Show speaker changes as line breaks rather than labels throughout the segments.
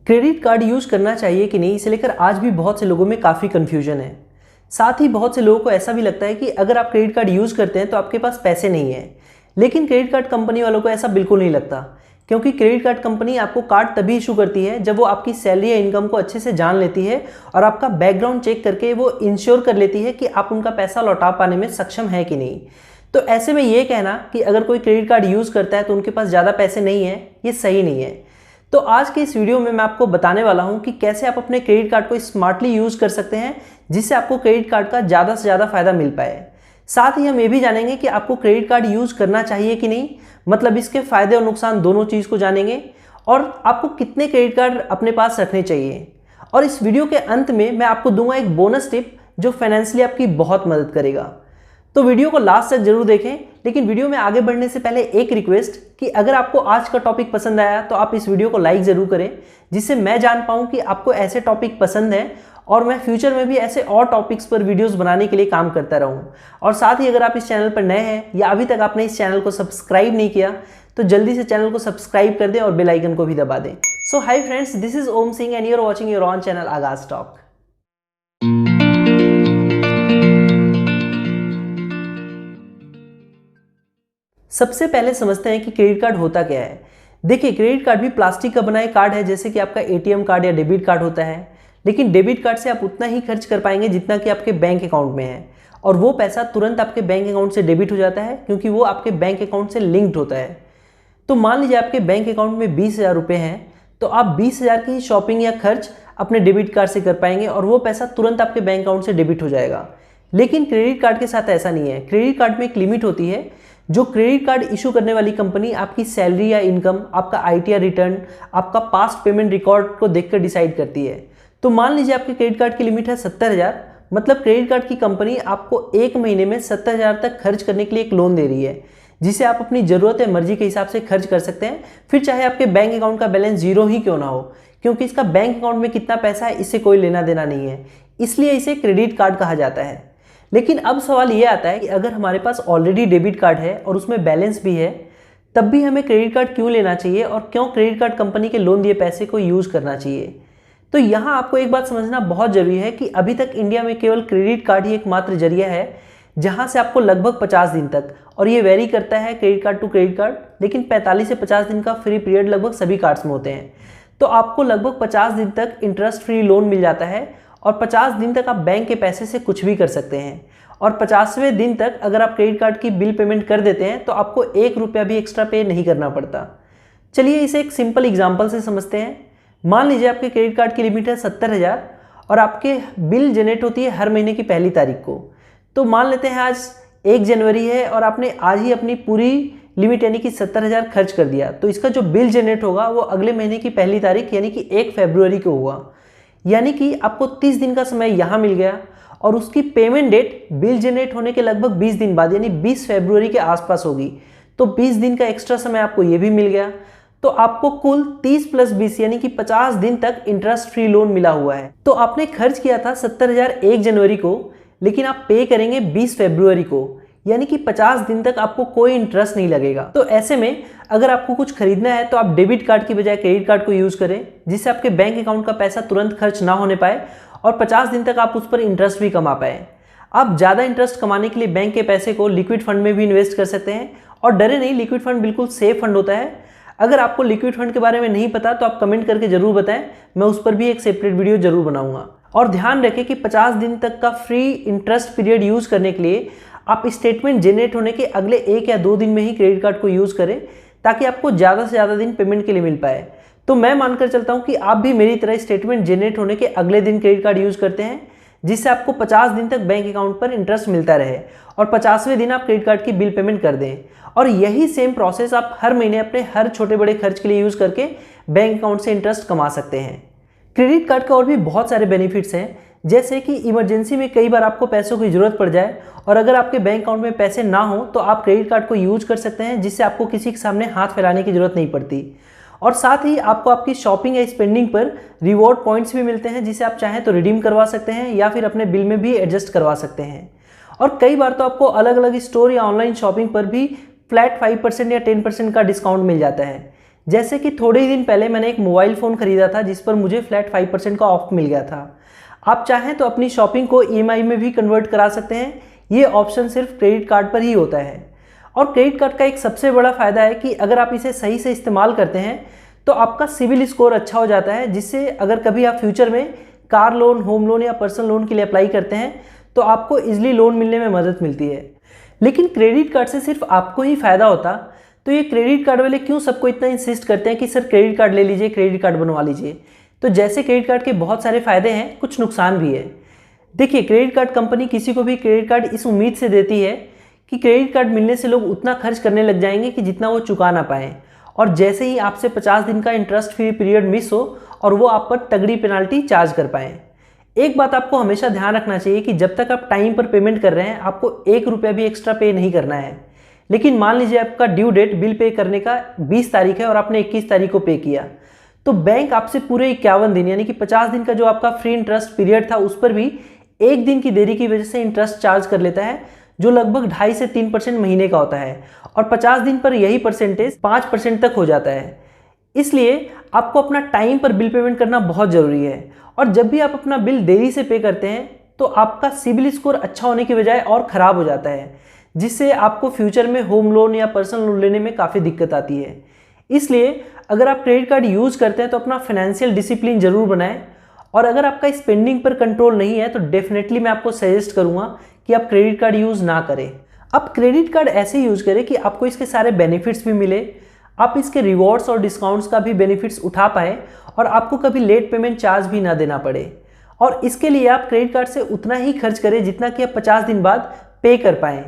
Credit card use करना चाहिए कि नहीं, इसे लेकर आज भी बहुत से लोगों में काफ़ी कन्फ्यूजन है। साथ ही बहुत से लोगों को ऐसा भी लगता है कि अगर आप क्रेडिट कार्ड यूज़ करते हैं तो आपके पास पैसे नहीं है। लेकिन क्रेडिट कार्ड कंपनी वालों को ऐसा बिल्कुल नहीं लगता, क्योंकि क्रेडिट कार्ड कंपनी आपको कार्ड तभी इशू करती है जब वो आपकी सैलरी या इनकम को अच्छे से जान लेती है और आपका बैकग्राउंड चेक करके वो इंश्योर कर लेती है कि आप उनका पैसा लौटा पाने में सक्षम है कि नहीं। तो ऐसे में ये कहना कि अगर कोई क्रेडिट कार्ड यूज़ करता है तो उनके पास ज़्यादा पैसे नहीं है, ये सही नहीं है। तो आज के इस वीडियो में मैं आपको बताने वाला हूं कि कैसे आप अपने क्रेडिट कार्ड को स्मार्टली यूज़ कर सकते हैं, जिससे आपको क्रेडिट कार्ड का ज़्यादा से ज़्यादा फायदा मिल पाए। साथ ही हम ये भी जानेंगे कि आपको क्रेडिट कार्ड यूज़ करना चाहिए कि नहीं, मतलब इसके फायदे और नुकसान दोनों चीज़ को जानेंगे, और आपको कितने क्रेडिट कार्ड अपने पास रखने चाहिए। और इस वीडियो के अंत में मैं आपको दूंगा एक बोनस टिप जो फाइनेंशियली आपकी बहुत मदद करेगा। तो वीडियो को लास्ट तक जरूर देखें। लेकिन वीडियो में आगे बढ़ने से पहले एक रिक्वेस्ट कि अगर आपको आज का टॉपिक पसंद आया तो आप इस वीडियो को लाइक ज़रूर करें, जिससे मैं जान पाऊँ कि आपको ऐसे टॉपिक पसंद हैं और मैं फ्यूचर में भी ऐसे और टॉपिक्स पर वीडियोस बनाने के लिए काम करता रहूँ। और साथ ही अगर आप इस चैनल पर नए हैं या अभी तक आपने इस चैनल को सब्सक्राइब नहीं किया तो जल्दी से चैनल को सब्सक्राइब कर दें और बेल आइकन को भी दबा दें। So hi friends, this is Om Singh and you are watching your own channel Aagaz talk. सबसे पहले समझते हैं कि क्रेडिट कार्ड होता क्या है। देखिए, क्रेडिट कार्ड भी प्लास्टिक का बना एक कार्ड है, जैसे कि आपका एटीएम कार्ड या डेबिट कार्ड होता है। लेकिन डेबिट कार्ड से आप उतना ही खर्च कर पाएंगे जितना कि आपके बैंक अकाउंट में है, और वो पैसा तुरंत आपके बैंक अकाउंट से डेबिट हो जाता है, क्योंकि वो आपके बैंक अकाउंट से लिंक्ड होता है। तो मान लीजिए आपके बैंक अकाउंट में 20,000 रुपये हैं, तो आप 20,000 की शॉपिंग या खर्च अपने डेबिट कार्ड से कर पाएंगे और वो पैसा तुरंत आपके बैंक अकाउंट से डेबिट हो जाएगा। लेकिन क्रेडिट कार्ड के साथ ऐसा नहीं है। क्रेडिट कार्ड में एक लिमिट होती है। जो क्रेडिट कार्ड इशू करने वाली कंपनी आपकी सैलरी या इनकम, आपका आईटीआर रिटर्न, आपका पास्ट पेमेंट रिकॉर्ड को देखकर डिसाइड करती है। तो मान लीजिए आपके क्रेडिट कार्ड की लिमिट है 70,000, मतलब क्रेडिट कार्ड की कंपनी आपको एक महीने में 70,000 तक खर्च करने के लिए एक लोन दे रही है, जिसे आप अपनी ज़रूरत या मर्जी के हिसाब से खर्च कर सकते हैं, फिर चाहे आपके बैंक अकाउंट का बैलेंस जीरो ही क्यों ना हो, क्योंकि इसका बैंक अकाउंट में कितना पैसा है इससे कोई लेना देना नहीं है। इसलिए इसे क्रेडिट कार्ड कहा जाता है। लेकिन अब सवाल ये आता है कि अगर हमारे पास ऑलरेडी डेबिट कार्ड है और उसमें बैलेंस भी है, तब भी हमें क्रेडिट कार्ड क्यों लेना चाहिए और क्यों क्रेडिट कार्ड कंपनी के लोन दिए पैसे को यूज़ करना चाहिए। तो यहाँ आपको एक बात समझना बहुत ज़रूरी है कि अभी तक इंडिया में केवल क्रेडिट कार्ड ही एकमात्र जरिया है जहाँ से आपको लगभग 50 दिन तक, और ये वेरी करता है credit card to credit card, लेकिन 45 से 50 दिन का फ्री पीरियड लगभग सभी कार्ड्स में होते हैं। तो आपको लगभग 50 दिन तक इंटरेस्ट फ्री लोन मिल जाता है और 50 दिन तक आप बैंक के पैसे से कुछ भी कर सकते हैं। और 50वें दिन तक अगर आप क्रेडिट कार्ड की बिल पेमेंट कर देते हैं तो आपको 1 रुपया भी एक्स्ट्रा पे नहीं करना पड़ता। चलिए इसे एक सिंपल एग्जांपल से समझते हैं। मान लीजिए आपके क्रेडिट कार्ड की लिमिट है 70,000 और आपके बिल जनरेट होती है हर महीने की पहली तारीख को। तो मान लेते हैं आज 1 जनवरी है और आपने आज ही अपनी पूरी लिमिट यानी कि 70,000 खर्च कर दिया, तो इसका जो बिल जनरेट होगा वो अगले महीने की पहली तारीख यानी कि 1 फरवरी को होगा। यानी कि आपको 30 दिन का समय यहाँ मिल गया और उसकी पेमेंट डेट बिल जनरेट होने के लगभग 20 दिन बाद यानी 20 फरवरी के आसपास होगी। तो 20 दिन का एक्स्ट्रा समय आपको ये भी मिल गया। तो आपको कुल 30 + 20 यानी कि 50 दिन तक इंटरेस्ट फ्री लोन मिला हुआ है। तो आपने खर्च किया था 70,000 1 जनवरी को, लेकिन आप पे करेंगे 20 फरवरी को, यानी कि 50 दिन तक आपको कोई इंटरेस्ट नहीं लगेगा। तो ऐसे में अगर आपको कुछ खरीदना है तो आप डेबिट कार्ड की बजाय क्रेडिट कार्ड को यूज़ करें, जिससे आपके बैंक अकाउंट का पैसा तुरंत खर्च ना होने पाए और 50 दिन तक आप उस पर इंटरेस्ट भी कमा पाए। आप ज़्यादा इंटरेस्ट कमाने के लिए बैंक के पैसे को लिक्विड फंड में भी इन्वेस्ट कर सकते हैं। और डरे नहीं, लिक्विड फंड बिल्कुल सेफ फंड होता है। अगर आपको लिक्विड फंड के बारे में नहीं पता तो आप कमेंट करके जरूर बताएं, मैं उस पर भी एक सेपरेट वीडियो जरूर बनाऊंगा। और ध्यान रखें कि 50 दिन तक का फ्री इंटरेस्ट पीरियड यूज़ करने के लिए आप स्टेटमेंट जनरेट होने के अगले 1 या 2 दिन में ही क्रेडिट कार्ड को यूज़ करें, ताकि आपको ज़्यादा से ज़्यादा दिन पेमेंट के लिए मिल पाए। तो मैं मानकर चलता हूँ कि आप भी मेरी तरह स्टेटमेंट जनरेट होने के अगले दिन क्रेडिट कार्ड यूज़ करते हैं, जिससे आपको 50 दिन तक बैंक अकाउंट पर इंटरेस्ट मिलता रहे और 50वें दिन आप क्रेडिट कार्ड की बिल पेमेंट कर दें। और यही सेम प्रोसेस आप हर महीने अपने हर छोटे बड़े खर्च के लिए यूज़ करके बैंक अकाउंट से इंटरेस्ट कमा सकते हैं। क्रेडिट कार्ड का और भी बहुत सारे बेनिफिट्स हैं, जैसे कि इमरजेंसी में कई बार आपको पैसों की ज़रूरत पड़ जाए और अगर आपके बैंक अकाउंट में पैसे ना हो तो आप क्रेडिट कार्ड को यूज़ कर सकते हैं, जिससे आपको किसी के सामने हाथ फैलाने की ज़रूरत नहीं पड़ती। और साथ ही आपको आपकी शॉपिंग या स्पेंडिंग पर रिवॉर्ड पॉइंट्स भी मिलते हैं, जिसे आप चाहें तो रिडीम करवा सकते हैं या फिर अपने बिल में भी एडजस्ट करवा सकते हैं। और कई बार तो आपको अलग अलग स्टोर या ऑनलाइन शॉपिंग पर भी फ्लैट 5% या 10% का डिस्काउंट मिल जाता है, जैसे कि थोड़े ही दिन पहले मैंने एक मोबाइल फ़ोन ख़रीदा था जिस पर मुझे फ्लैट 5% का ऑफ मिल गया था। आप चाहें तो अपनी शॉपिंग को ईएमआई में भी कन्वर्ट करा सकते हैं। ये ऑप्शन सिर्फ क्रेडिट कार्ड पर ही होता है। और क्रेडिट कार्ड का एक सबसे बड़ा फ़ायदा है कि अगर आप इसे सही से इस्तेमाल करते हैं तो आपका सिविल स्कोर अच्छा हो जाता है, जिससे अगर कभी आप फ्यूचर में कार लोन, होम लोन या पर्सनल लोन के लिए अप्लाई करते हैं तो आपको ईजिली लोन मिलने में मदद मिलती है। लेकिन क्रेडिट कार्ड से सिर्फ आपको ही फ़ायदा होता तो ये क्रेडिट कार्ड वाले क्यों सबको इतना इंसिस्ट करते हैं कि सर क्रेडिट कार्ड ले लीजिए, क्रेडिट कार्ड बनवा लीजिए। तो जैसे क्रेडिट कार्ड के बहुत सारे फ़ायदे हैं, कुछ नुकसान भी है। देखिए, क्रेडिट कार्ड कंपनी किसी को भी क्रेडिट कार्ड इस उम्मीद से देती है कि क्रेडिट कार्ड मिलने से लोग उतना खर्च करने लग जाएंगे कि जितना वो चुका ना पाएँ, और जैसे ही आपसे 50 दिन का इंटरेस्ट फ्री पीरियड मिस हो और वो आप पर तगड़ी पेनाल्टी चार्ज कर पाएँ। एक बात आपको हमेशा ध्यान रखना चाहिए कि जब तक आप टाइम पर पेमेंट कर रहे हैं आपको 1 रुपया भी एक्स्ट्रा पे नहीं करना है। लेकिन मान लीजिए आपका ड्यू डेट बिल पे करने का 20 तारीख है और आपने 21 तारीख को पे किया, तो बैंक आपसे पूरे 51 दिन यानी कि 50 दिन का जो आपका फ्री इंटरेस्ट पीरियड था उस पर भी 1 दिन की देरी की वजह से इंटरेस्ट चार्ज कर लेता है, जो लगभग 2.5 से 3% महीने का होता है। और 50 दिन पर यही परसेंटेज 5% तक हो जाता है। इसलिए आपको अपना टाइम पर बिल पेमेंट करना बहुत ज़रूरी है। और जब भी आप अपना बिल देरी से पे करते हैं तो आपका सिबिल स्कोर अच्छा होने की बजाय और ख़राब हो जाता है, जिससे आपको फ्यूचर में होम लोन या पर्सनल लोन लेने में काफ़ी दिक्कत आती है। इसलिए अगर आप क्रेडिट कार्ड यूज़ करते हैं तो अपना फाइनेंशियल डिसिप्लिन ज़रूर बनाएं। और अगर आपका स्पेंडिंग पर कंट्रोल नहीं है तो डेफिनेटली मैं आपको सजेस्ट करूँगा कि आप क्रेडिट कार्ड यूज़ ना करें। आप क्रेडिट कार्ड ऐसे यूज़ करें कि आपको इसके सारे बेनिफिट्स भी मिले, आप इसके रिवॉर्ड्स और डिस्काउंट्स का भी बेनिफिट्स उठा पाएँ और आपको कभी लेट पेमेंट चार्ज भी ना देना पड़े। और इसके लिए आप क्रेडिट कार्ड से उतना ही खर्च करें जितना कि आप 50 दिन बाद पे कर पाएँ।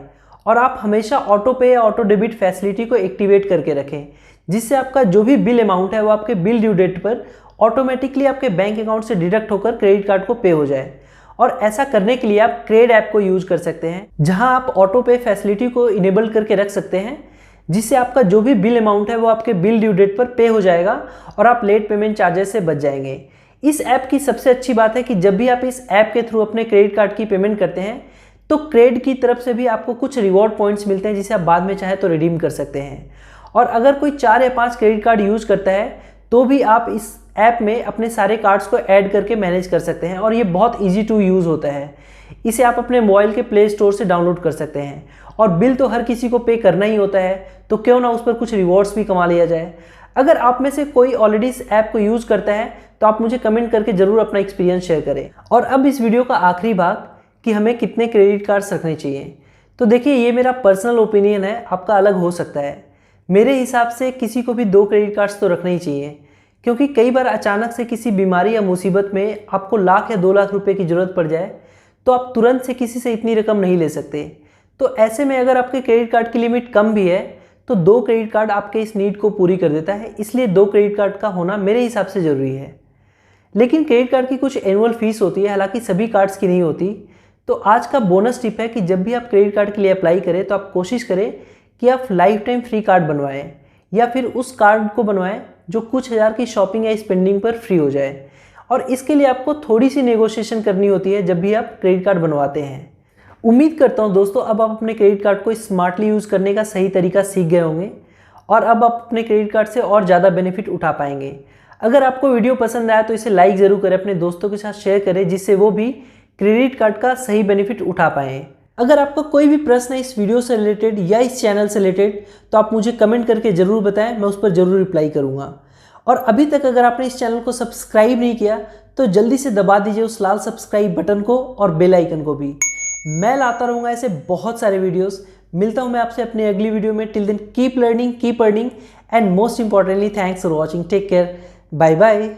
और आप हमेशा ऑटो पे या ऑटो डेबिट फैसिलिटी को एक्टिवेट करके रखें, जिससे आपका जो भी बिल अमाउंट है वो आपके बिल ड्यू डेट पर ऑटोमेटिकली आपके बैंक अकाउंट से डिडक्ट होकर क्रेडिट कार्ड को पे हो जाए। और ऐसा करने के लिए आप क्रेड ऐप को यूज़ कर सकते हैं, जहां आप ऑटो पे फैसिलिटी को इनेबल करके रख सकते हैं, जिससे आपका जो भी बिल अमाउंट है वो आपके बिल ड्यू डेट पर पे हो जाएगा और आप लेट पेमेंट चार्जेस से बच जाएंगे। इस ऐप की सबसे अच्छी बात है कि जब भी आप इस ऐप के थ्रू अपने क्रेडिट कार्ड की पेमेंट करते हैं तो क्रेड की तरफ से भी आपको कुछ रिवॉर्ड पॉइंट्स मिलते हैं, जिसे आप बाद में चाहे तो रिडीम कर सकते हैं। और अगर कोई 4 या 5 क्रेडिट कार्ड यूज़ करता है तो भी आप इस ऐप में अपने सारे कार्ड्स को ऐड करके मैनेज कर सकते हैं। और ये बहुत ईजी टू यूज़ होता है। इसे आप अपने मोबाइल के प्ले स्टोर से डाउनलोड कर सकते हैं। और बिल तो हर किसी को पे करना ही होता है, तो क्यों ना उस पर कुछ रिवॉर्ड्स भी कमा लिया जाए। अगर आप में से कोई ऑलरेडी इस ऐप को यूज़ करता है तो आप मुझे कमेंट करके ज़रूर अपना एक्सपीरियंस शेयर करें। और अब इस वीडियो का आखिरी भाग कि हमें कितने क्रेडिट कार्ड्स रखने चाहिए। तो देखिए, ये मेरा पर्सनल ओपिनियन है, आपका अलग हो सकता है। मेरे हिसाब से किसी को भी 2 क्रेडिट कार्ड्स तो रखने ही चाहिए, क्योंकि कई बार अचानक से किसी बीमारी या मुसीबत में आपको लाख या 2 लाख रुपए की ज़रूरत पड़ जाए तो आप तुरंत से किसी से इतनी रकम नहीं ले सकते। तो ऐसे में अगर आपके क्रेडिट कार्ड की लिमिट कम भी है तो 2 क्रेडिट कार्ड आपके इस नीड को पूरी कर देता है। इसलिए 2 क्रेडिट कार्ड का होना मेरे हिसाब से ज़रूरी है। लेकिन क्रेडिट कार्ड की कुछ एनुअल फीस होती है, हालांकि सभी कार्ड्स की नहीं होती। तो आज का बोनस टिप है कि जब भी आप क्रेडिट कार्ड के लिए अप्लाई करें तो आप कोशिश करें कि आप लाइफ टाइम फ्री कार्ड बनवाएं, या फिर उस कार्ड को बनवाएं जो कुछ हज़ार की शॉपिंग या स्पेंडिंग पर फ्री हो जाए। और इसके लिए आपको थोड़ी सी नेगोशिएशन करनी होती है जब भी आप क्रेडिट कार्ड बनवाते हैं। उम्मीद करता हूं दोस्तों अब आप अपने क्रेडिट कार्ड को स्मार्टली यूज़ करने का सही तरीका सीख गए होंगे और अब आप अपने क्रेडिट कार्ड से और ज़्यादा बेनिफिट उठा पाएंगे। अगर आपको वीडियो पसंद आया तो इसे लाइक ज़रूर करें, अपने दोस्तों के साथ शेयर करें, जिससे वो भी क्रेडिट कार्ड का सही बेनिफिट उठा पाएँ। अगर आपका कोई भी प्रश्न है इस वीडियो से रिलेटेड या इस चैनल से रिलेटेड तो आप मुझे कमेंट करके ज़रूर बताएं, मैं उस पर ज़रूर रिप्लाई करूँगा। और अभी तक अगर आपने इस चैनल को सब्सक्राइब नहीं किया तो जल्दी से दबा दीजिए उस लाल सब्सक्राइब बटन को और बेल आइकन को भी। मैं लाता रहूँगा ऐसे बहुत सारे वीडियोस। मिलता हूँ मैं आपसे अपनी अगली वीडियो में। Till then keep learning, keep earning and most importantly thanks for watching. Take care, bye bye.